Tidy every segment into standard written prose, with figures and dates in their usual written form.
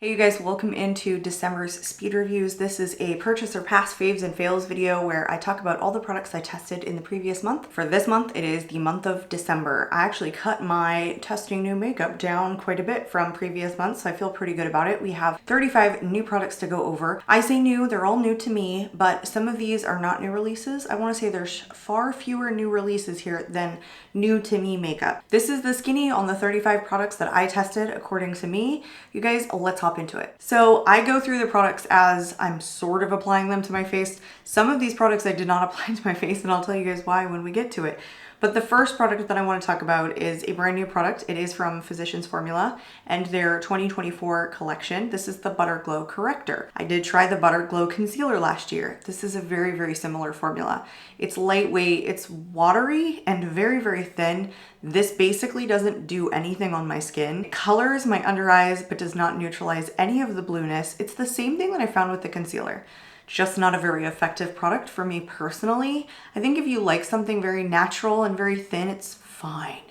Hey you guys, welcome into December's speed reviews. This is a purchase or past faves and fails video where I talk about all the products I tested in the previous month. For this month, it is the month of December. I actually cut my testing new makeup down quite a bit from previous months, so I feel pretty good about it. We have 35 new products to go over. I say new, they're all new to me, but some of these are not new releases. I want to say there's far fewer new releases here than new to me makeup. This is the skinny on the 35 products that I tested according to me. You guys, let's hop into it. So I go through the products as I'm sort of applying them to my face. Some of these products I did not apply to my face, and I'll tell you guys why when we get to it. But the first product that I want to talk about is a brand new product. It is from Physicians Formula and their 2024 collection. This is the Butter Glow Corrector. I did try the Butter Glow Concealer last year. This is a very, very similar formula. It's lightweight, it's watery, and very, very thin. This basically doesn't do anything on my skin. It colors my under eyes, but does not neutralize any of the blueness. It's the same thing that I found with the concealer. Just not a very effective product for me personally. I think if you like something very natural and very thin, it's fine.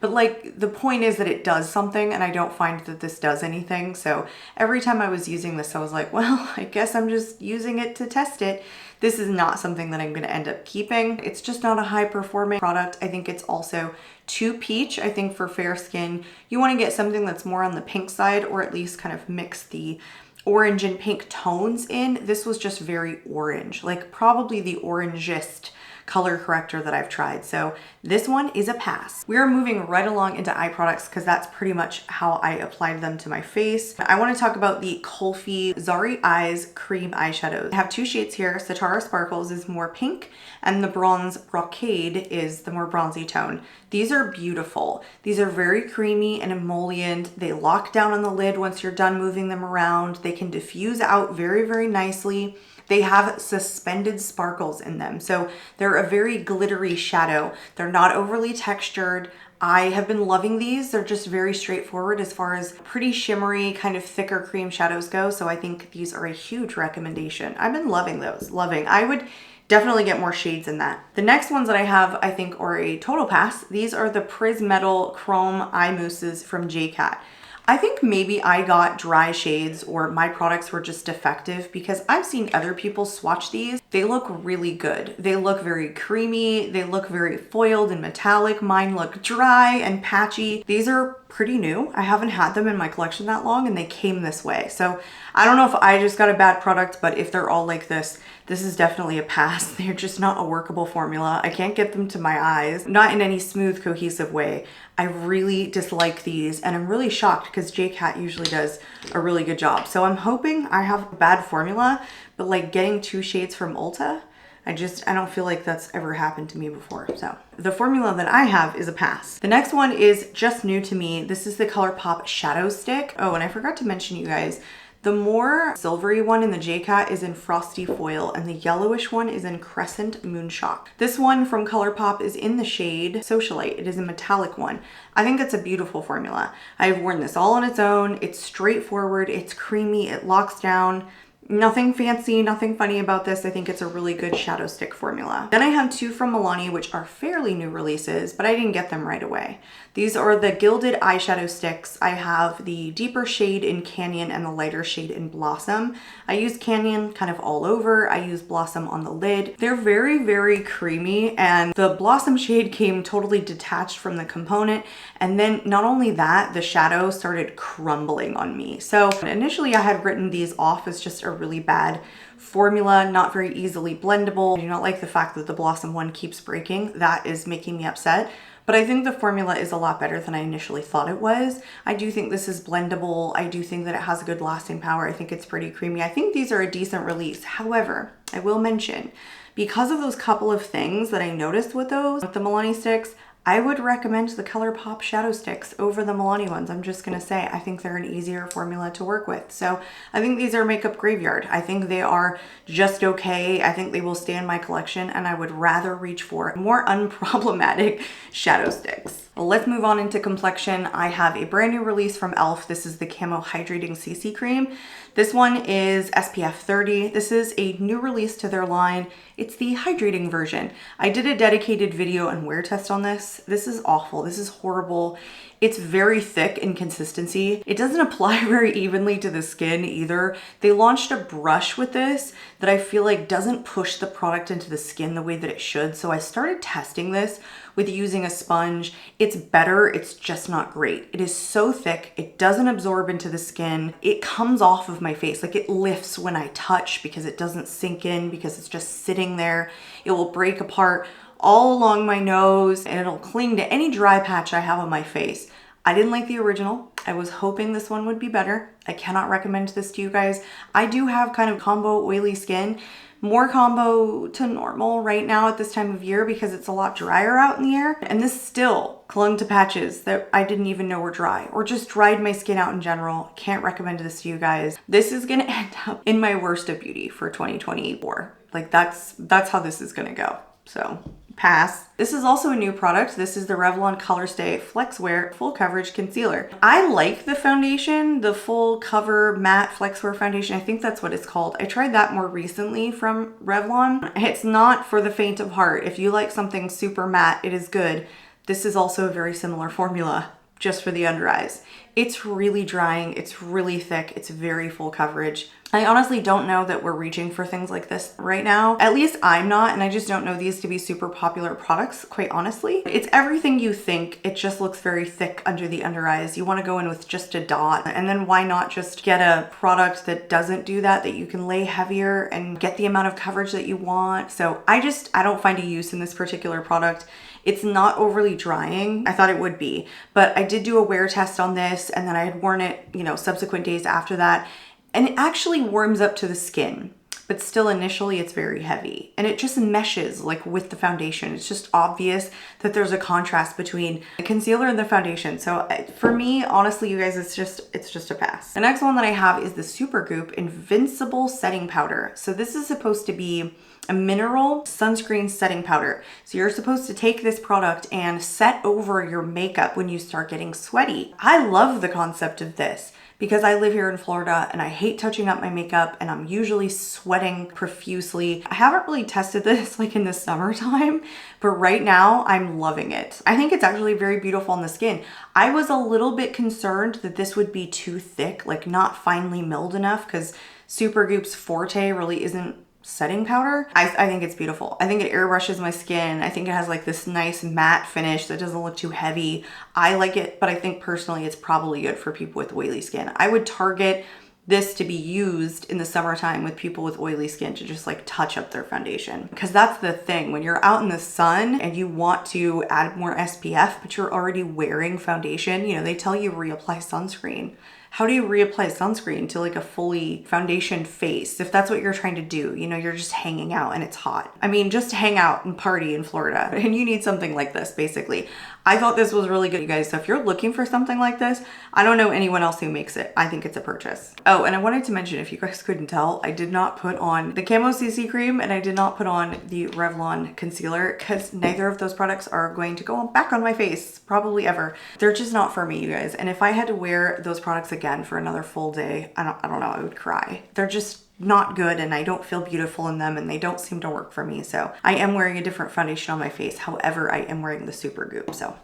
But like the point is that it does something, and I don't find that this does anything. So every time I was using this, I was like, well, I guess I'm just using it to test it. This is not something that I'm going to end up keeping. It's just not a high performing product. I think it's also too peach. I think for fair skin, you want to get something that's more on the pink side, or at least kind of mix the orange and pink tones in. This was just very orange, like probably the orangest color corrector that I've tried. So this one is a pass. We are moving right along into eye products because that's pretty much how I applied them to my face. I want to talk about the Kulfi Zari Eyes Cream Eyeshadows. I have two shades here. Satara Sparkles is more pink and the Bronze Brocade is the more bronzy tone. These are beautiful. These are very creamy and emollient. They lock down on the lid once you're done moving them around. They can diffuse out very, very nicely. They have suspended sparkles in them. So they're a very glittery shadow. They're not overly textured. I have been loving these. They're just very straightforward as far as pretty shimmery, kind of thicker cream shadows go. So I think these are a huge recommendation. I've been loving those, loving. I would definitely get more shades in that. The next ones that I have, I think, are a total pass. These are the Prismetal Chrome Eye Mousses from JCat. I think maybe I got dry shades or my products were just defective because I've seen other people swatch these. They look really good. They look very creamy. They look very foiled and metallic. Mine look dry and patchy. These are pretty new. I haven't had them in my collection that long and they came this way. So I don't know if I just got a bad product, but if they're all like this is definitely a pass. They're just not a workable formula. I can't get them to my eyes, not in any smooth, cohesive way. I really dislike these and I'm really shocked because JCat usually does a really good job. So I'm hoping I have a bad formula, but like getting two shades from Ulta, I don't feel like that's ever happened to me before. So the formula that I have is a pass. The next one is just new to me. This is the ColourPop Shadow Stick. Oh, and I forgot to mention, you guys, the more silvery one in the JCat is in Frosty Foil and the yellowish one is in Crescent Moonshock. This one from ColourPop is in the shade Socialite. It is a metallic one. I think it's a beautiful formula. I've worn this all on its own. It's straightforward, it's creamy, it locks down. Nothing fancy, nothing funny about this. I think it's a really good shadow stick formula. Then I have two from Milani, which are fairly new releases, but I didn't get them right away. These are the Gilded Eyeshadow Sticks. I have the deeper shade in Canyon and the lighter shade in Blossom. I use Canyon kind of all over. I use Blossom on the lid. They're very, very creamy, and the Blossom shade came totally detached from the component. And then not only that, the shadow started crumbling on me. So initially I had written these off as just a really bad formula, not very easily blendable. I do not like the fact that the Blossom one keeps breaking. That is making me upset. But I think the formula is a lot better than I initially thought it was. I do think this is blendable. I do think that it has a good lasting power. I think it's pretty creamy. I think these are a decent release. However, I will mention, because of those couple of things that I noticed with those, with the Milani sticks, I would recommend the ColourPop Shadow Sticks over the Milani ones. I'm just gonna say, I think they're an easier formula to work with. So I think these are makeup graveyard. I think they are just okay. I think they will stay in my collection and I would rather reach for more unproblematic shadow sticks. Let's move on into Complexion. I have a brand new release from e.l.f. This is the Camo Hydrating CC Cream. This one is SPF 30. This is a new release to their line. It's the hydrating version. I did a dedicated video and wear test on this. This is awful. This is horrible. It's very thick in consistency. It doesn't apply very evenly to the skin either. They launched a brush with this that I feel like doesn't push the product into the skin the way that it should. So I started testing this with using a sponge. It's better, it's just not great. It is so thick, it doesn't absorb into the skin. It comes off of my face, like it lifts when I touch because it doesn't sink in because it's just sitting there. It will break apart all along my nose and it'll cling to any dry patch I have on my face. I didn't like the original. I was hoping this one would be better. I cannot recommend this to you guys. I do have kind of combo oily skin, more combo to normal right now at this time of year because it's a lot drier out in the air. And this still clung to patches that I didn't even know were dry or just dried my skin out in general. Can't recommend this to you guys. This is gonna end up in my worst of beauty for 2024. Like that's how this is gonna go. So pass. This is also a new product. This is the Revlon Color Stay Flex Wear Full Coverage Concealer. I like the foundation, the full cover matte Flex Wear foundation. I think that's what it's called. I tried that more recently from Revlon. It's not for the faint of heart. If you like something super matte, it is good. This is also a very similar formula, just for the under eyes. It's really drying, it's really thick, it's very full coverage. I honestly don't know that we're reaching for things like this right now. At least I'm not, and I just don't know these to be super popular products, quite honestly. It's everything you think, it just looks very thick under the under eyes. You wanna go in with just a dot, and then why not just get a product that doesn't do that, that you can lay heavier and get the amount of coverage that you want. So I don't find a use in this particular product. It's not overly drying. I thought it would be, but I did do a wear test on this and then I had worn it, subsequent days after that. And it actually warms up to the skin, but still initially it's very heavy and it just meshes like with the foundation. It's just obvious that there's a contrast between the concealer and the foundation. So for me, honestly, you guys, it's just a pass. The next one that I have is the Supergoop Invincible Setting Powder. So this is supposed to be a mineral sunscreen setting powder. So you're supposed to take this product and set over your makeup when you start getting sweaty. I love the concept of this because I live here in Florida and I hate touching up my makeup and I'm usually sweating profusely. I haven't really tested this like in the summertime, but right now I'm loving it. I think it's actually very beautiful on the skin. I was a little bit concerned that this would be too thick, like not finely milled enough, because Supergoop's forte really isn't setting powder. I think it's beautiful. I think it airbrushes my skin. I think it has like this nice matte finish that doesn't look too heavy. I like it, but I think personally it's probably good for people with oily skin. I would target this to be used in the summertime with people with oily skin to just like touch up their foundation. Because that's the thing, when you're out in the sun and you want to add more SPF, but you're already wearing foundation, they tell you reapply sunscreen. How do you reapply sunscreen to like a fully foundation face if that's what you're trying to do? You're just hanging out and it's hot. I mean, just hang out and party in Florida and you need something like this basically. I thought this was really good, you guys. So if you're looking for something like this, I don't know anyone else who makes it. I think it's a purchase. Oh, and I wanted to mention, if you guys couldn't tell, I did not put on the Camo CC cream and I did not put on the Revlon concealer because neither of those products are going to go back on my face, probably ever. They're just not for me, you guys. And if I had to wear those products again for another full day, I don't know, I would cry. They're just not good and I don't feel beautiful in them and they don't seem to work for me. So I am wearing a different foundation on my face. However, I am wearing the Supergoop. So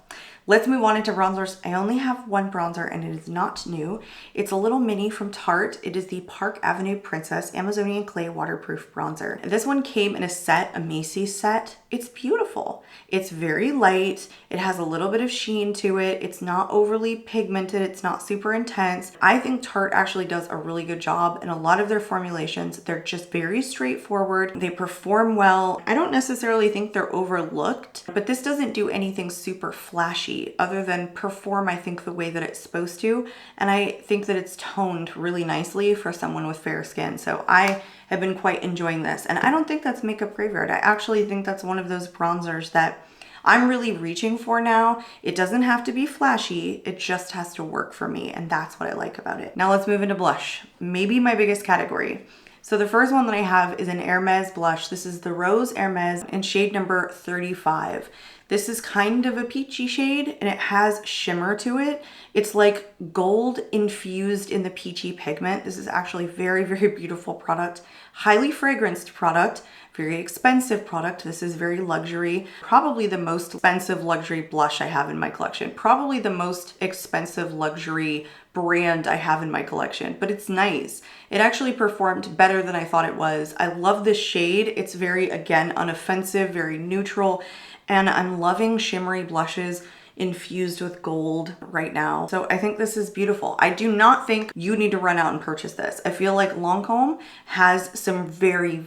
let's move on into bronzers. I only have one bronzer and it is not new. It's a little mini from Tarte. It is the Park Avenue Princess Amazonian Clay Waterproof Bronzer. This one came in a set, a Macy's set. It's beautiful. It's very light. It has a little bit of sheen to it. It's not overly pigmented. It's not super intense. I think Tarte actually does a really good job in a lot of their formulations. They're just very straightforward. They perform well. I don't necessarily think they're overlooked, but this doesn't do anything super flashy other than perform, I think, the way that it's supposed to. And I think that it's toned really nicely for someone with fair skin. So I have been quite enjoying this. And I don't think that's makeup graveyard. I actually think that's one of those bronzers that I'm really reaching for now. It doesn't have to be flashy. It just has to work for me. And that's what I like about it. Now let's move into blush. Maybe my biggest category. So the first one that I have is an Hermes blush. This is the Rose Hermes in shade number 35. This is kind of a peachy shade and it has shimmer to it. It's like gold infused in the peachy pigment. This is actually very, very beautiful product. Highly fragranced product. Very expensive product. This is very luxury. Probably the most expensive luxury blush I have in my collection. Probably the most expensive luxury brand I have in my collection, but it's nice. It actually performed better than I thought it was. I love this shade. It's very, again, unoffensive, very neutral, and I'm loving shimmery blushes infused with gold right now. So I think this is beautiful. I do not think you need to run out and purchase this. I feel like Lancome has some very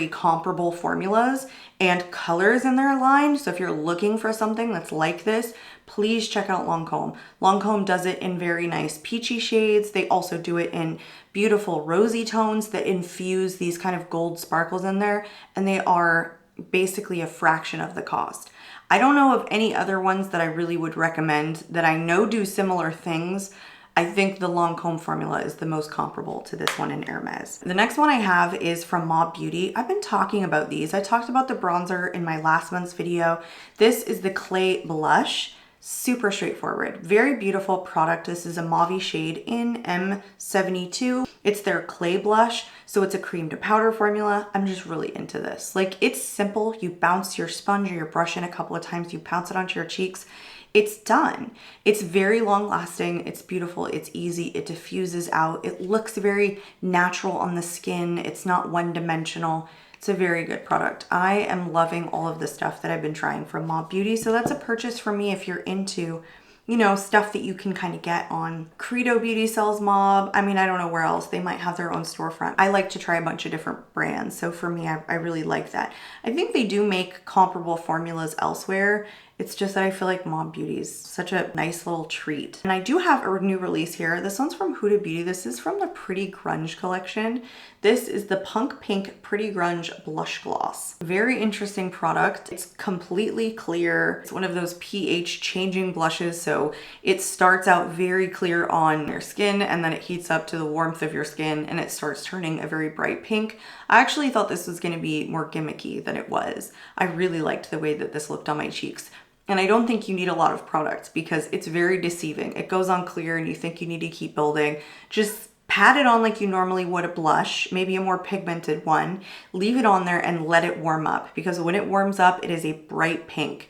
comparable formulas and colors in their line. So if you're looking for something that's like this, please check out Lancome. Lancome does it in very nice peachy shades. They also do it in beautiful rosy tones that infuse these kind of gold sparkles in there, and they are basically a fraction of the cost. I don't know of any other ones that I really would recommend that I know do similar things. I think the Lancome formula is the most comparable to this one in Hermes. The next one I have is from Mob Beauty. I've been talking about these. I talked about the bronzer in my last month's video. This is the Clay Blush. Super straightforward. Very beautiful product. This is a mauve shade in M72. It's their clay blush, so it's a cream to powder formula. I'm just really into this. Like, it's simple. You bounce your sponge or your brush in a couple of times, you bounce it onto your cheeks. It's done. It's very long lasting. It's beautiful. It's easy. It diffuses out. It looks very natural on the skin. It's not one dimensional. It's a very good product. I am loving all of the stuff that I've been trying from Mob Beauty. So that's a purchase for me if you're into, you know, stuff that you can kind of get on Credo Beauty sells Mob. I mean, I don't know where else. They might have their own storefront. I like to try a bunch of different brands. So for me, I really like that. I think they do make comparable formulas elsewhere. It's just that I feel like Mob Beauty is such a nice little treat. And I do have a new release here. This one's from Huda Beauty. This is from the Pretty Grunge collection. This is the Punk Pink Pretty Grunge Blush Gloss. Very interesting product. It's completely clear. It's one of those pH changing blushes. So it starts out very clear on your skin and then it heats up to the warmth of your skin and it starts turning a very bright pink. I actually thought this was going to be more gimmicky than it was. I really liked the way that this looked on my cheeks. And I don't think you need a lot of product because it's very deceiving. It goes on clear and you think you need to keep building. Just pat it on like you normally would a blush, maybe a more pigmented one. Leave it on there and let it warm up because when it warms up, it is a bright pink.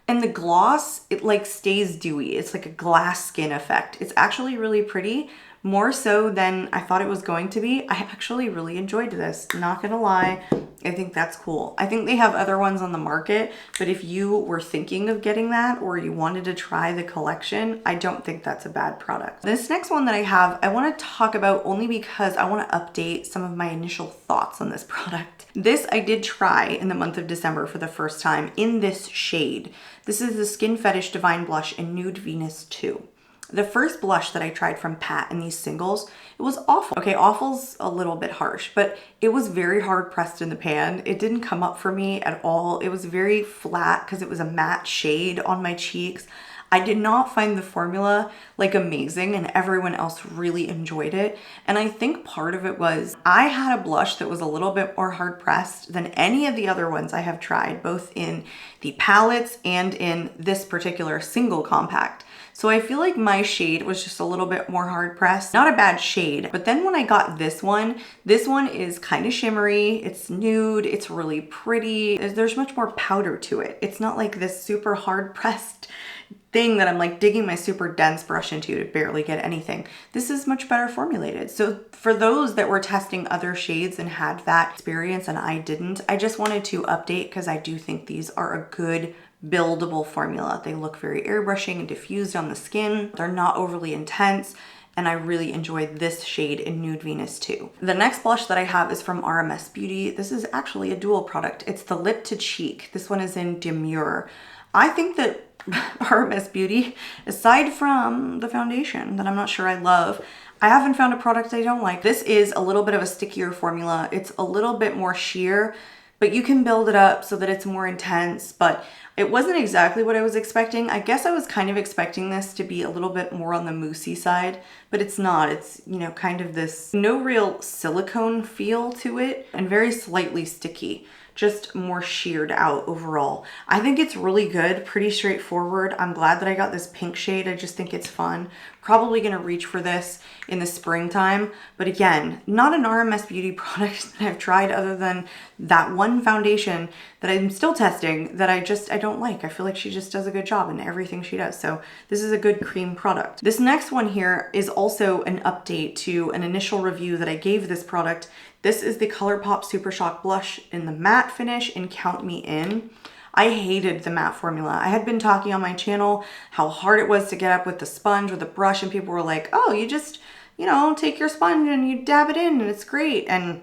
And the gloss, it like stays dewy. It's like a glass skin effect. It's actually really pretty. More so than I thought it was going to be. I actually really enjoyed this, not gonna lie. I think that's cool. I think they have other ones on the market, but if you were thinking of getting that or you wanted to try the collection, I don't think that's a bad product. This next one that I have, I want to talk about only because I want to update some of my initial thoughts on this product. This I did try in the month of December for the first time in this shade. This is the Skin Fetish Divine Blush in Nude Venus 2. The first blush that I tried from Pat in these singles, it was awful. Okay, awful's a little bit harsh, but it was very hard pressed in the pan. It didn't come up for me at all. It was very flat because it was a matte shade on my cheeks. I did not find the formula like amazing and everyone else really enjoyed it. And I think part of it was I had a blush that was a little bit more hard pressed than any of the other ones I have tried, both in the palettes and in this particular single compact. So I feel like my shade was just a little bit more hard pressed. Not a bad shade, but then when I got this one is kind of shimmery. It's nude, it's really pretty. There's much more powder to it. It's not like this super hard pressed thing that I'm like digging my super dense brush into to barely get anything. This is much better formulated. So for those that were testing other shades and had that experience and I didn't, I just wanted to update because I do think these are a good buildable formula. They look very airbrushing and diffused on the skin. They're not overly intense. And I really enjoyed this shade in Nude Venus 2. The next blush that I have is from RMS Beauty. This is actually a dual product. It's the Lip to Cheek. This one is in Demure. I think that RMS Beauty, aside from the foundation that I'm not sure I love, I haven't found a product I don't like. This is a little bit of a stickier formula. It's a little bit more sheer. but you can build it up so that it's more intense, but it wasn't exactly what I was expecting. I guess I was kind of expecting this to be a little bit more on the moussey side, but it's not. It's, you know, kind of this no real silicone feel to it and very slightly sticky, just more sheared out overall. I think it's really good, pretty straightforward. I'm glad that I got this pink shade. I just think it's fun. Probably gonna reach for this in the springtime, but again, not an RMS Beauty product that I've tried other than that one foundation that I'm still testing that I don't like. I feel like she just does a good job in everything she does. So this is a good cream product. This next one here is also an update to an initial review that I gave this product. This is the ColourPop Super Shock Blush in the matte finish in Count Me In. I hated the matte formula. I had been talking on my channel how hard it was to get up with the sponge, with the brush, and people were like, oh, you just, you know, take your sponge and you dab it in and it's great. And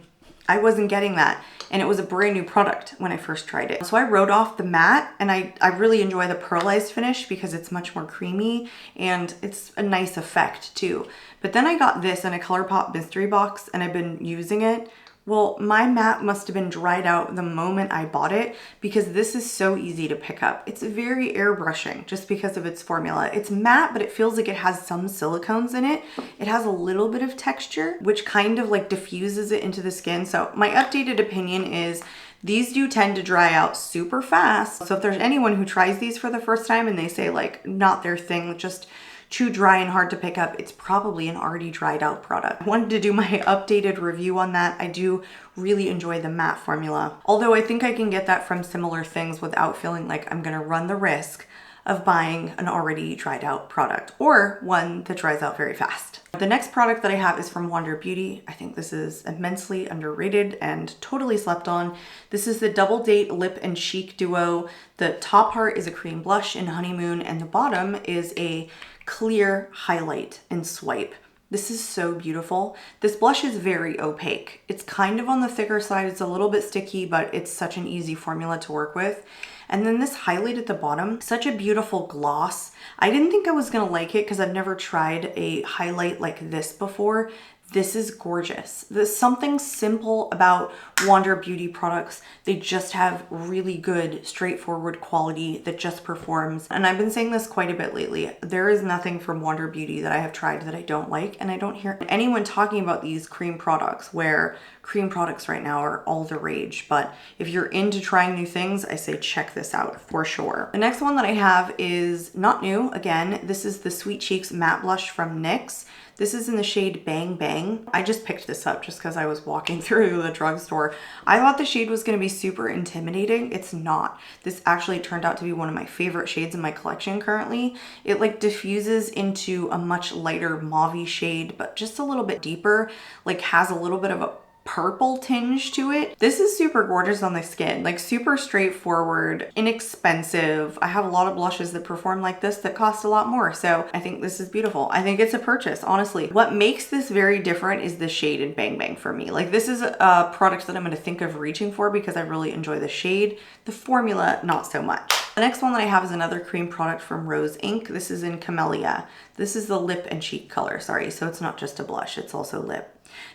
I wasn't getting that. And it was a brand new product when I first tried it. So I wrote off the matte, and I really enjoy the pearlized finish because it's much more creamy and it's a nice effect too. But then I got this in a ColourPop mystery box and I've been using it. Well, my matte must have been dried out the moment I bought it because this is so easy to pick up. It's very airbrushing just because of its formula. It's matte, but it feels like it has some silicones in it. It has a little bit of texture, which kind of like diffuses it into the skin. So my updated opinion is these do tend to dry out super fast. So if there's anyone who tries these for the first time and they say like not their thing, just too dry and hard to pick up, it's probably an already dried out product. I wanted to do my updated review on that. I do really enjoy the matte formula, although I think I can get that from similar things without feeling like I'm gonna run the risk of buying an already dried out product or one that dries out very fast. The next product that I have is from Wander Beauty. I think this is immensely underrated and totally slept on. This is the Double Date Lip and Cheek Duo. The top part is a cream blush in Honeymoon and the bottom is a clear highlight and swipe. This is so beautiful. This blush is very opaque. It's kind of on the thicker side. It's a little bit sticky, but it's such an easy formula to work with. And then this highlight at the bottom, such a beautiful gloss. I didn't think I was gonna like it because I've never tried a highlight like this before. This is gorgeous. There's something simple about Wander Beauty products. They just have really good, straightforward quality that just performs. And I've been saying this quite a bit lately. There is nothing from Wander Beauty that I have tried that I don't like, and I don't hear anyone talking about these cream products, where cream products right now are all the rage. But if you're into trying new things, I say check this out for sure. The next one that I have is not new. Again, this is the Sweet Cheeks Matte Blush from NYX. This is in the shade Bang Bang. I just picked this up just because I was walking through the drugstore. I thought the shade was going to be super intimidating. It's not. This actually turned out to be one of my favorite shades in my collection currently. It like diffuses into a much lighter mauve-y shade, but just a little bit deeper, like has a little bit of a purple tinge to it. This is super gorgeous on the skin, like super straightforward, inexpensive. I have a lot of blushes that perform like this that cost a lot more, so I think this is beautiful. I think it's a purchase, honestly. What makes this very different is the shade in Bang Bang for me. Like this is a product that I'm going to think of reaching for because I really enjoy the shade. The formula, not so much. The next one that I have is another cream product from Rose Inc. This is in Camellia. This is the lip and cheek color, sorry, so it's not just a blush, it's also lip.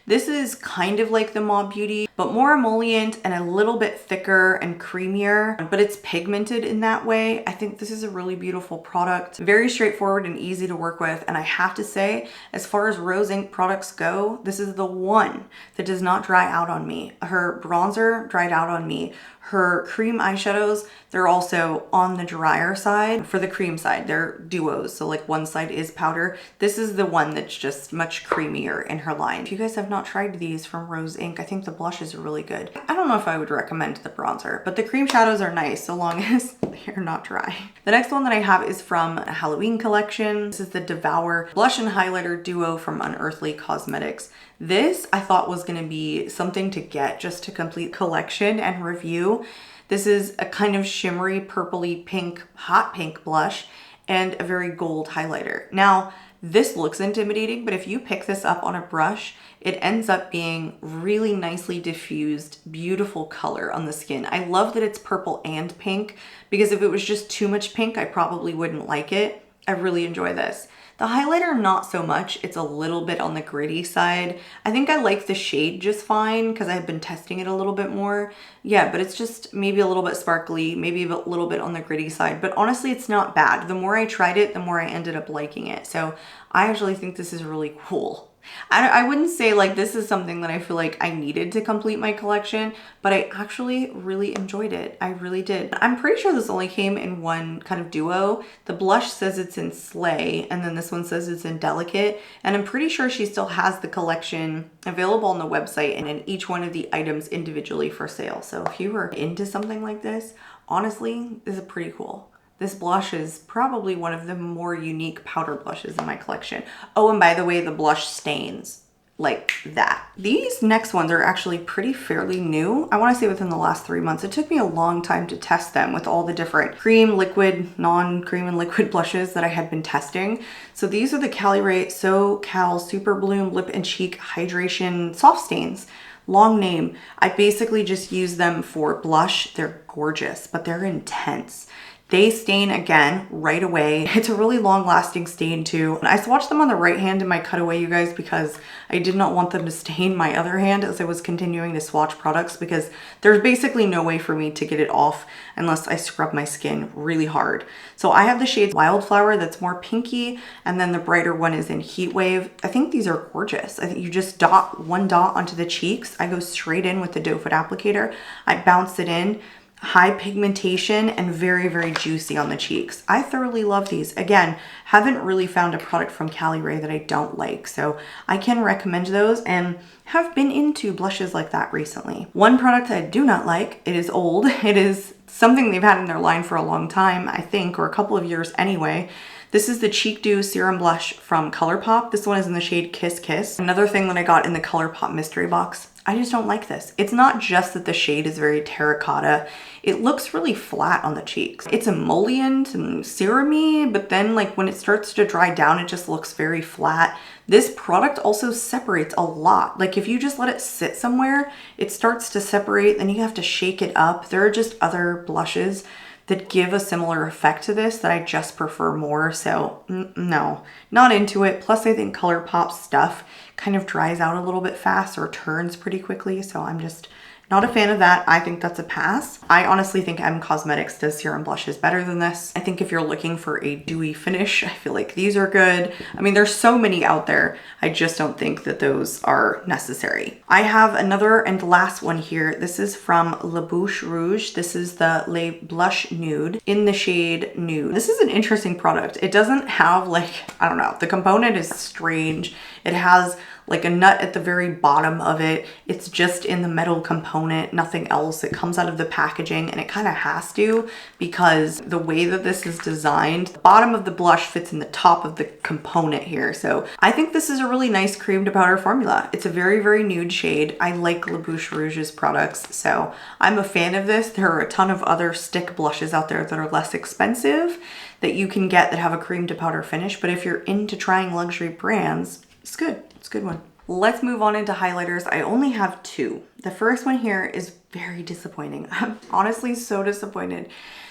This is kind of like the Mauve Beauty, but more emollient and a little bit thicker and creamier, but it's pigmented in that way. I think this is a really beautiful product. Very straightforward and easy to work with. And I have to say, as far as Rose Inc products go, this is the one that does not dry out on me. Her bronzer dried out on me. Her cream eyeshadows, they're also on the drier side. For the cream side, they're duos. So like one side is powder. This is the one that's just much creamier in her line. If you guys have not tried these from Rose Inc, I think the blushes are really good. I don't know if I would recommend the bronzer, but the cream shadows are nice so long as they're not dry. The next one that I have is from a Halloween collection. This is the Devour Blush and Highlighter Duo from Unearthly Cosmetics. This I thought was gonna be something to get just to complete collection and review. This is a kind of shimmery, purpley pink, hot pink blush and a very gold highlighter. Now, this looks intimidating, but if you pick this up on a brush, it ends up being really nicely diffused, beautiful color on the skin. I love that it's purple and pink because if it was just too much pink, I probably wouldn't like it. I really enjoy this. The highlighter, not so much. It's a little bit on the gritty side. I think I like the shade just fine because I've been testing it a little bit more. Yeah, but it's just maybe a little bit sparkly, maybe a little bit on the gritty side. But honestly, it's not bad. The more I tried it, the more I ended up liking it. So I actually think this is really cool. I wouldn't say like this is something that I feel like I needed to complete my collection, but I actually really enjoyed it. I really did. I'm pretty sure this only came in one kind of duo. The blush says it's in Slay, and then this one says it's in Delicate, and I'm pretty sure she still has the collection available on the website and in each one of the items individually for sale. So if you were into something like this, honestly, this is pretty cool. This blush is probably one of the more unique powder blushes in my collection. Oh, and by the way, the blush stains like that. These next ones are actually pretty fairly new. I want to say within the last 3 months. It took me a long time to test them with all the different cream, liquid, non-cream and liquid blushes that I had been testing. So these are the Cali Ray SoCal Super Bloom Lip and Cheek Hydration Soft Stains. Long name. I basically just use them for blush. They're gorgeous, but they're intense. They stain again right away. It's a really long lasting stain too. I swatched them on the right hand in my cutaway, you guys, because I did not want them to stain my other hand as I was continuing to swatch products, because there's basically no way for me to get it off unless I scrub my skin really hard. So I have the shade Wildflower that's more pinky, and then the brighter one is in Heat Wave. I think these are gorgeous. I think you just dot one dot onto the cheeks. I go straight in with the doe foot applicator. I bounce it in. High pigmentation and very, very juicy on the cheeks. I thoroughly love these. Again, haven't really found a product from Cali Ray that I don't like, so I can recommend those and have been into blushes like that recently. One product I do not like, it is old. It is something they've had in their line for a long time, I think, or a couple of years anyway. This is the Cheek Dew Serum Blush from ColourPop. This one is in the shade Kiss Kiss. Another thing that I got in the ColourPop mystery box, I just don't like this. It's not just that the shade is very terracotta. It looks really flat on the cheeks. It's emollient and serum-y, but then like when it starts to dry down, it just looks very flat. This product also separates a lot. Like if you just let it sit somewhere, it starts to separate, then you have to shake it up. There are just other blushes that give a similar effect to this that I just prefer more. So no, not into it. Plus I think ColourPop stuff kind of dries out a little bit fast or turns pretty quickly. So I'm just not a fan of that. I think that's a pass. I honestly think Cosmetics does serum blushes better than this. I think if you're looking for a dewy finish, I feel like these are good. I mean, there's so many out there. I just don't think that those are necessary. I have another and last one here. This is from La Bouche Rouge. This is the Le Blush Nude in the shade Nude. This is an interesting product. It doesn't have like, I don't know, the component is strange. It has like a nut at the very bottom of it. It's just in the metal component, nothing else. It comes out of the packaging, and it kind of has to, because the way that this is designed, the bottom of the blush fits in the top of the component here. So I think this is a really nice cream to powder formula. It's a very, very nude shade. I like La Bouche Rouge's products, so I'm a fan of this. There are a ton of other stick blushes out there that are less expensive that you can get that have a cream to powder finish, but if you're into trying luxury brands, it's good. It's a good one. Let's move on into highlighters. I only have two. The first one here is very disappointing. I'm honestly so disappointed.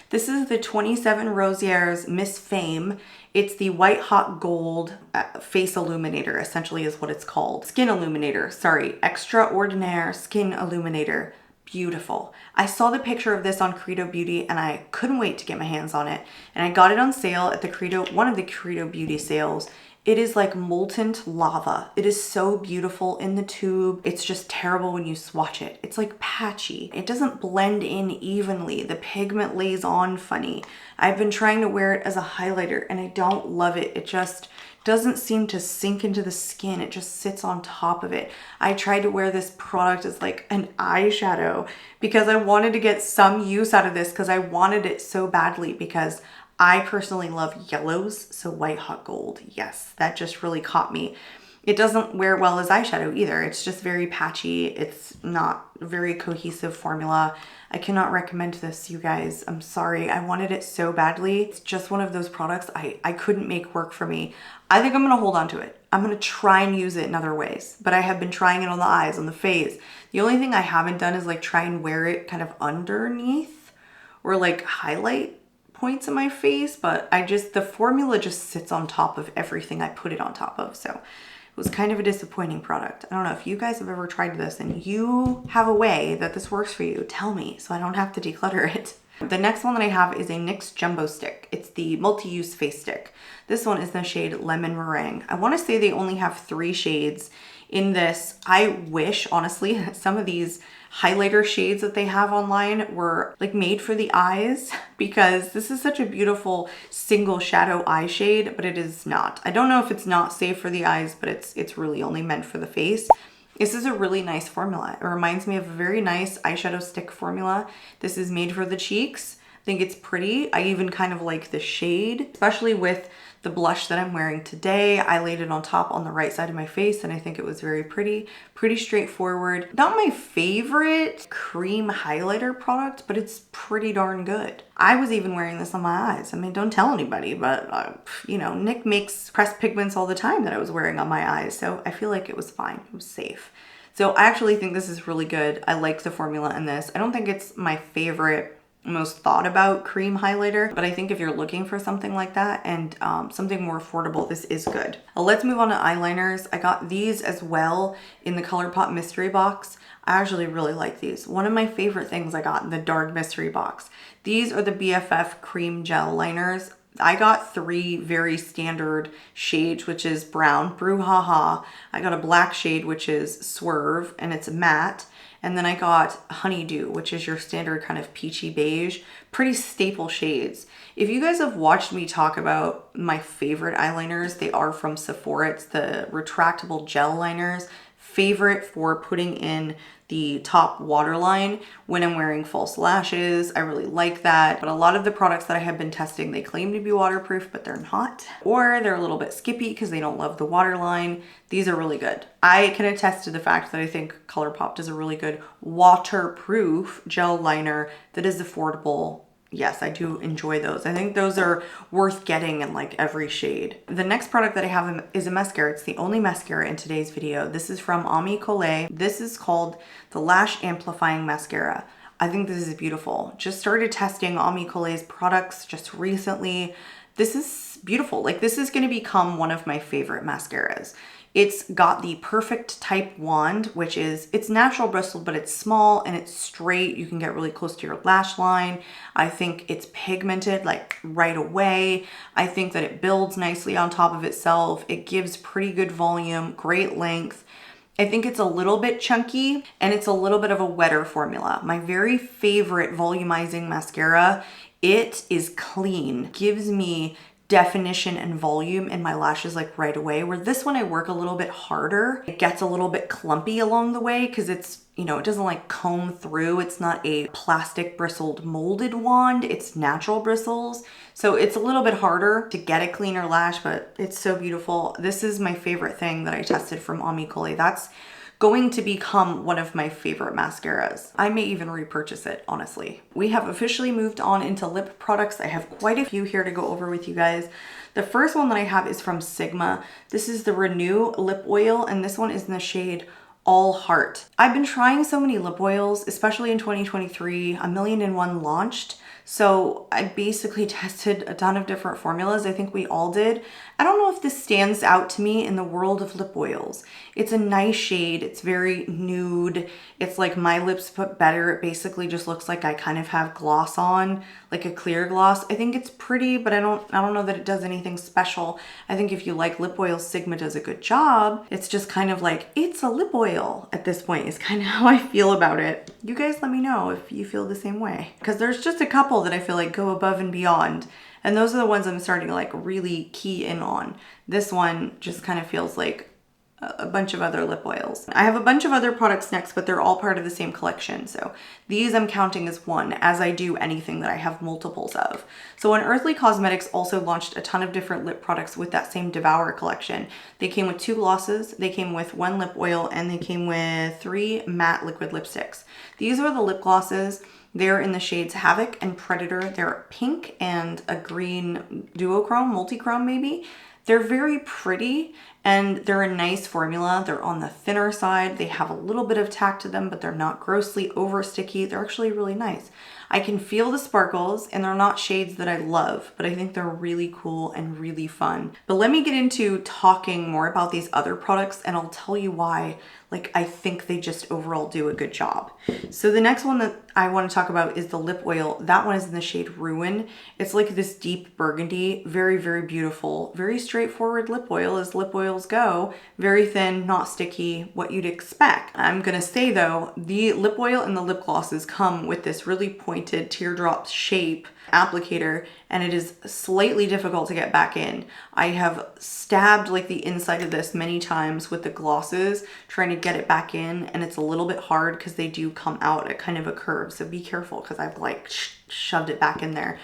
This is the 27 Rosieres Miss Fame. It's the White Hot Gold Face Illuminator, essentially is what it's called. Skin Illuminator, sorry. Extraordinaire Skin Illuminator. Beautiful. I saw the picture of this on Credo Beauty and I couldn't wait to get my hands on it. And I got it on sale at the one of the Credo Beauty sales. It is like molten lava. It is so beautiful in the tube. It's just terrible when you swatch it. It's like patchy. It doesn't blend in evenly. The pigment lays on funny. I've been trying to wear it as a highlighter and I don't love it. It just doesn't seem to sink into the skin. It just sits on top of it. I tried to wear this product as like an eyeshadow because I wanted to get some use out of this because I wanted it so badly, because I personally love yellows, so White Hot Gold, yes, that just really caught me. It doesn't wear well as eyeshadow either. It's just very patchy. It's not a very cohesive formula. I cannot recommend this, you guys. I'm sorry. I wanted it so badly. It's just one of those products I couldn't make work for me. I think I'm going to hold on to it. I'm going to try and use it in other ways, but I have been trying it on the eyes, on the face. The only thing I haven't done is like try and wear it kind of underneath or like highlight points in my face, but the formula just sits on top of everything I put it on top of. So it was kind of a disappointing product. I don't know if you guys have ever tried this and you have a way that this works for you, tell me so I don't have to declutter it. The next one that I have is a NYX Jumbo Stick. It's the multi-use face stick. This one is the shade Lemon Meringue. I want to say they only have 3 shades in this. I wish, honestly, that some of these highlighter shades that they have online were like made for the eyes, because this is such a beautiful single shadow eye shade, but it is not. I don't know if it's not safe for the eyes, but it's really only meant for the face. This is a really nice formula. It reminds me of a very nice eyeshadow stick formula. This is made for the cheeks. I think it's pretty. I even kind of like the shade, especially with the blush that I'm wearing today. I laid it on top on the right side of my face and I think it was very pretty straightforward. Not my favorite cream highlighter product, but it's pretty darn good. I was even wearing this on my eyes. I mean, don't tell anybody, but you know, Nick makes pressed pigments all the time that I was wearing on my eyes. So I feel like it was fine, it was safe. So I actually think this is really good. I like the formula in this. I don't think it's my favorite, most thought about cream highlighter, but I think if you're looking for something like that and something more affordable, this is good. Let's move on to eyeliners. I got these as well in the ColourPop mystery box. I actually really like these. One of my favorite things I got in the dark mystery box. These are the BFF cream gel liners. I got 3 very standard shades, which is brown, brouhaha. I got a black shade, which is swerve, and it's matte. And then I got honeydew, which is your standard kind of peachy beige, pretty staple shades. If you guys have watched me talk about my favorite eyeliners, they are from Sephora. It's the retractable gel liners. Favorite for putting in the top waterline when I'm wearing false lashes. I really like that. But a lot of the products that I have been testing, they claim to be waterproof, but they're not. Or they're a little bit skippy because they don't love the waterline. These are really good. I can attest to the fact that I think ColourPop does a really good waterproof gel liner that is affordable. Yes, I do enjoy those. I think those are worth getting in like every shade. The next product that I have is a mascara. It's the only mascara in today's video. This is from Ami Collet. This is called the Lash Amplifying Mascara. I think this is beautiful. Just started testing Ami Collet's products just recently. This is beautiful. Like, this is going to become one of my favorite mascaras. It's got the perfect type wand, which is, it's natural bristled, but it's small and it's straight. You can get really close to your lash line. I think it's pigmented like right away. I think that it builds nicely on top of itself. It gives pretty good volume, great length. I think it's a little bit chunky and it's a little bit of a wetter formula. My very favorite volumizing mascara, it is clean, gives me definition and volume in my lashes like right away, where this one I work a little bit harder. It gets a little bit clumpy along the way because it's, you know, it doesn't like comb through. It's not a plastic bristled molded wand. It's natural bristles. So it's a little bit harder to get a cleaner lash, but it's so beautiful. This is my favorite thing that I tested from Ami Collet. That's going to become one of my favorite mascaras. I may even repurchase it, honestly. We have officially moved on into lip products. I have quite a few here to go over with you guys. The first one that I have is from Sigma. This is the Renew Lip Oil, and this one is in the shade All Heart. I've been trying so many lip oils, especially in 2023. 1,000,001 launched. So I basically tested a ton of different formulas. I think we all did. I don't know if this stands out to me in the world of lip oils. It's a nice shade. It's very nude. It's like my lips but better. It basically just looks like I kind of have gloss on, like a clear gloss. I think it's pretty, but I don't know that it does anything special. I think if you like lip oils, Sigma does a good job. It's just kind of like, it's a lip oil at this point is kind of how I feel about it. You guys let me know if you feel the same way. Because there's just a couple that I feel like go above and beyond. And those are the ones I'm starting to like really key in on. This one just kind of feels like a bunch of other lip oils. I have a bunch of other products next, but they're all part of the same collection. So these I'm counting as one, as I do anything that I have multiples of. So Unearthly Cosmetics also launched a ton of different lip products with that same Devour collection. They came with 2 glosses, they came with 1 lip oil, and they came with 3 matte liquid lipsticks. These are the lip glosses. They're in the shades Havoc and Predator. They're pink and a green duochrome, multi-chrome maybe. They're very pretty And they're a nice formula. They're on the thinner side. They have a little bit of tack to them, but they're not grossly over sticky. They're actually really nice. I can feel the sparkles, and they're not shades that I love, but I think they're really cool and really fun. But let me get into talking more about these other products, and I'll tell you why, like, I think they just overall do a good job. So the next one that I want to talk about is the lip oil. That one is in the shade Ruin. It's like this deep burgundy, very, very beautiful, very straightforward lip oil as lip oils go. Very thin, not sticky, what you'd expect. I'm gonna say though, the lip oil and the lip glosses come with this really pointed teardrop shape applicator, and it is slightly difficult to get back in. I have stabbed like the inside of this many times with the glosses trying to get it back in, and it's a little bit hard because they do come out at kind of a curve, so be careful because I've like shoved it back in there.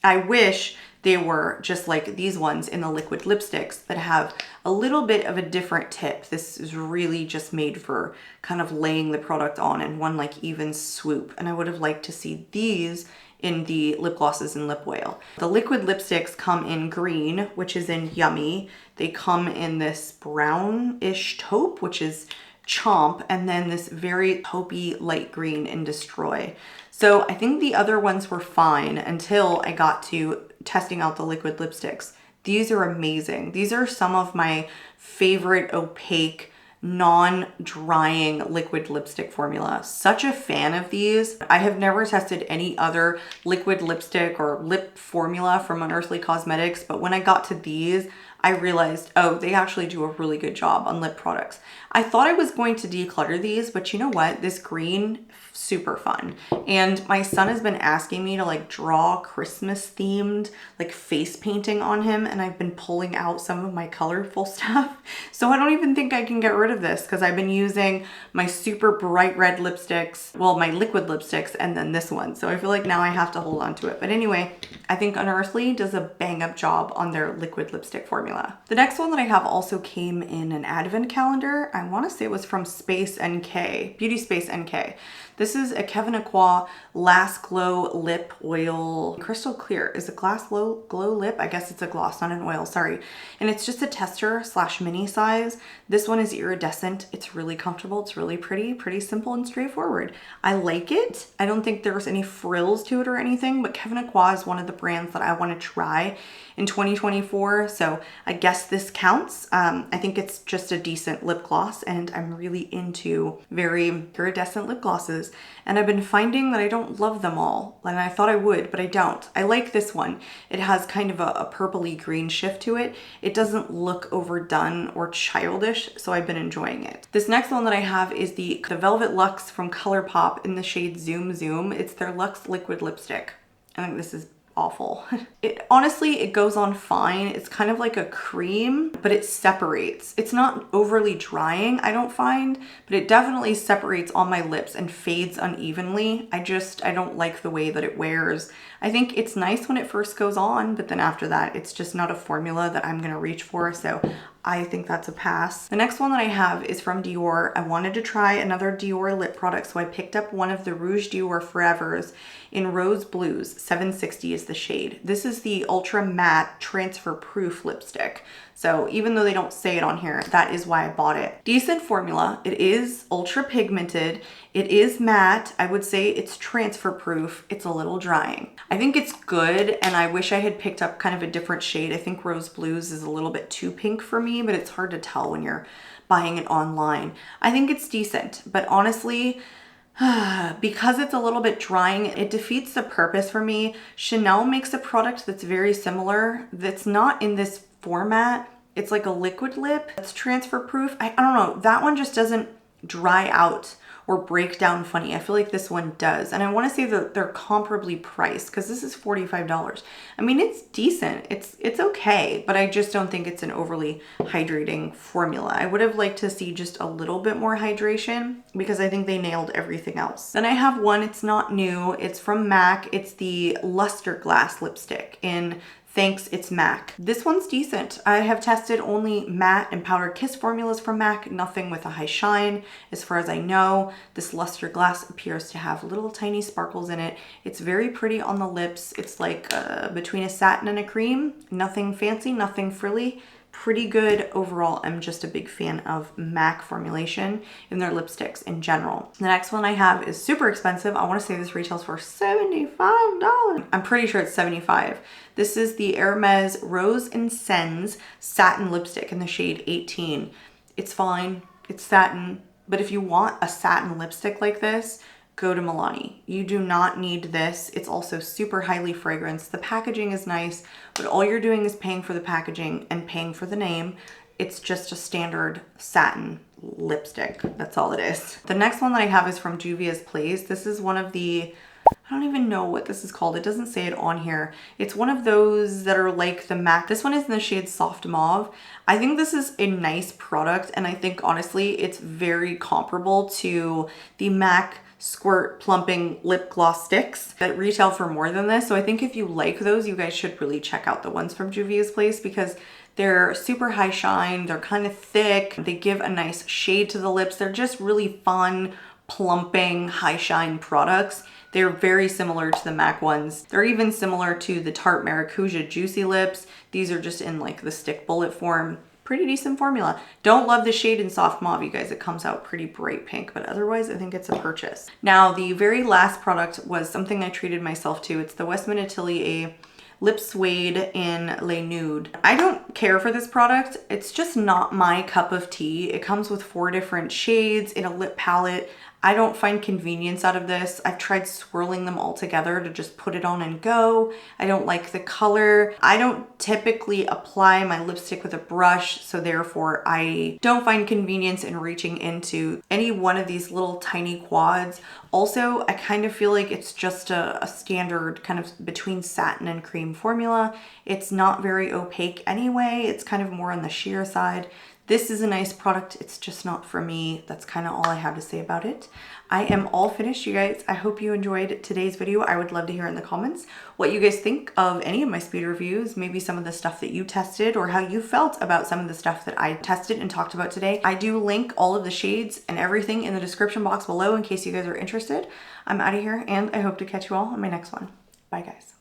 I wish they were just like these ones in the liquid lipsticks that have a little bit of a different tip. This is really just made for kind of laying the product on in one like even swoop, and I would have liked to see these in the lip glosses and lip oil. The liquid lipsticks come in green, which is in Yummy. They come in this brownish taupe, which is Chomp, and then this very taupey light green in Destroy. So I think the other ones were fine until I got to testing out the liquid lipsticks. These are amazing. These are some of my favorite opaque non-drying liquid lipstick formula. Such a fan of these. I have never tested any other liquid lipstick or lip formula from Unearthly Cosmetics, but when I got to these, I realized, oh, they actually do a really good job on lip products. I thought I was going to declutter these, but you know what? This green, super fun. And my son has been asking me to like draw Christmas themed like face painting on him, and I've been pulling out some of my colorful stuff. So I don't even think I can get rid of this because I've been using my super bright red lipsticks, well, my liquid lipsticks, and then this one. So I feel like now I have to hold on to it. But anyway, I think Unearthly does a bang up job on their liquid lipstick formula. The next one that I have also came in an advent calendar. I want to say it was from Space NK, Beauty Space NK. This is a Kevin Aqua Last Glow Lip Oil, crystal clear. Is it glow lip? I guess it's a gloss, not an oil, sorry. And it's just a tester / mini size. This one is iridescent. It's really comfortable. It's really pretty simple and straightforward. I like it. I don't think there's any frills to it or anything, but Kevin Aqua is one of the brands that I want to try in 2024. So I guess this counts. I think it's just a decent lip gloss, and I'm really into very iridescent lip glosses. And I've been finding that I don't love them all, and I thought I would, but I don't. I like this one. It has kind of a purpley green shift to it. It doesn't look overdone or childish, so I've been enjoying it. This next one that I have is the Velvet Luxe from ColourPop in the shade Zoom Zoom. It's their Luxe Liquid Lipstick. I think this is awful. Honestly, it goes on fine. It's kind of like a cream, but it separates. It's not overly drying, I don't find, but it definitely separates on my lips and fades unevenly. I don't like the way that it wears. I think it's nice when it first goes on, but then after that, it's just not a formula that I'm gonna reach for, so I think that's a pass. The next one that I have is from Dior. I wanted to try another Dior lip product, so I picked up one of the Rouge Dior Forevers in Rose Blues. 760 is the shade. This is the Ultra Matte Transfer Proof lipstick. So even though they don't say it on here, that is why I bought it. Decent formula. It is ultra pigmented. It is matte. I would say it's transfer proof. It's a little drying. I think it's good, and I wish I had picked up kind of a different shade. I think Rose Blues is a little bit too pink for me, but it's hard to tell when you're buying it online. I think it's decent, but honestly, because it's a little bit drying, it defeats the purpose for me. Chanel makes a product that's very similar, that's not in this format. It's like a liquid lip. It's transfer proof. I don't know. That one just doesn't dry out or break down funny. I feel like this one does. And I want to say that they're comparably priced because this is $45. I mean, it's decent. It's okay, but I just don't think it's an overly hydrating formula. I would have liked to see just a little bit more hydration because I think they nailed everything else. Then I have one, it's not new. It's from MAC. It's the Luster Glass lipstick in Thanks, It's MAC. This one's decent. I have tested only matte and powder kiss formulas from MAC, nothing with a high shine. As far as I know, this Luster Glass appears to have little tiny sparkles in it. It's very pretty on the lips. It's like between a satin and a cream. Nothing fancy, nothing frilly. pretty good overall. I'm just a big fan of MAC formulation in their lipsticks in general. The next one I have is super expensive. I want to say this retails for $75. I'm pretty sure it's $75. This is the Hermes Rose and Sens Satin Lipstick in the shade 18. It's fine, it's satin, but if you want a satin lipstick like this, go to Milani. You do not need this. It's also super highly fragranced. The packaging is nice, but all you're doing is paying for the packaging and paying for the name. It's just a standard satin lipstick. That's all it is. The next one that I have is from Juvia's Place. This is one of the, I don't even know what this is called. It doesn't say it on here. It's one of those that are like the MAC. This one is in the shade Soft Mauve. I think this is a nice product, and I think honestly it's very comparable to the MAC Squirt Plumping Lip Gloss Sticks that retail for more than this. So I think if you like those, you guys should really check out the ones from Juvia's Place because they're super high shine. They're kind of thick. They give a nice shade to the lips. They're just really fun, plumping, high shine products. They're very similar to the MAC ones. They're even similar to the Tarte Maracuja Juicy Lips. These are just in like the stick bullet form. Pretty decent formula. Don't love the shade in Soft Mauve, you guys. It comes out pretty bright pink, but otherwise I think it's a purchase. Now, the very last product was something I treated myself to. It's the Westman Atelier Lip Suede in Le Nude. I don't care for this product. It's just not my cup of tea. It comes with 4 different shades in a lip palette. I don't find convenience out of this. I've tried swirling them all together to just put it on and go. I don't like the color. I don't typically apply my lipstick with a brush, so therefore I don't find convenience in reaching into any one of these little tiny quads. Also, I kind of feel like it's just a standard kind of between satin and cream formula. It's not very opaque anyway. It's kind of more on the sheer side. This is a nice product. It's just not for me. That's kind of all I have to say about it. I am all finished, you guys. I hope you enjoyed today's video. I would love to hear in the comments what you guys think of any of my speed reviews, maybe some of the stuff that you tested or how you felt about some of the stuff that I tested and talked about today. I do link all of the shades and everything in the description box below in case you guys are interested. I'm out of here and I hope to catch you all on my next one. Bye guys.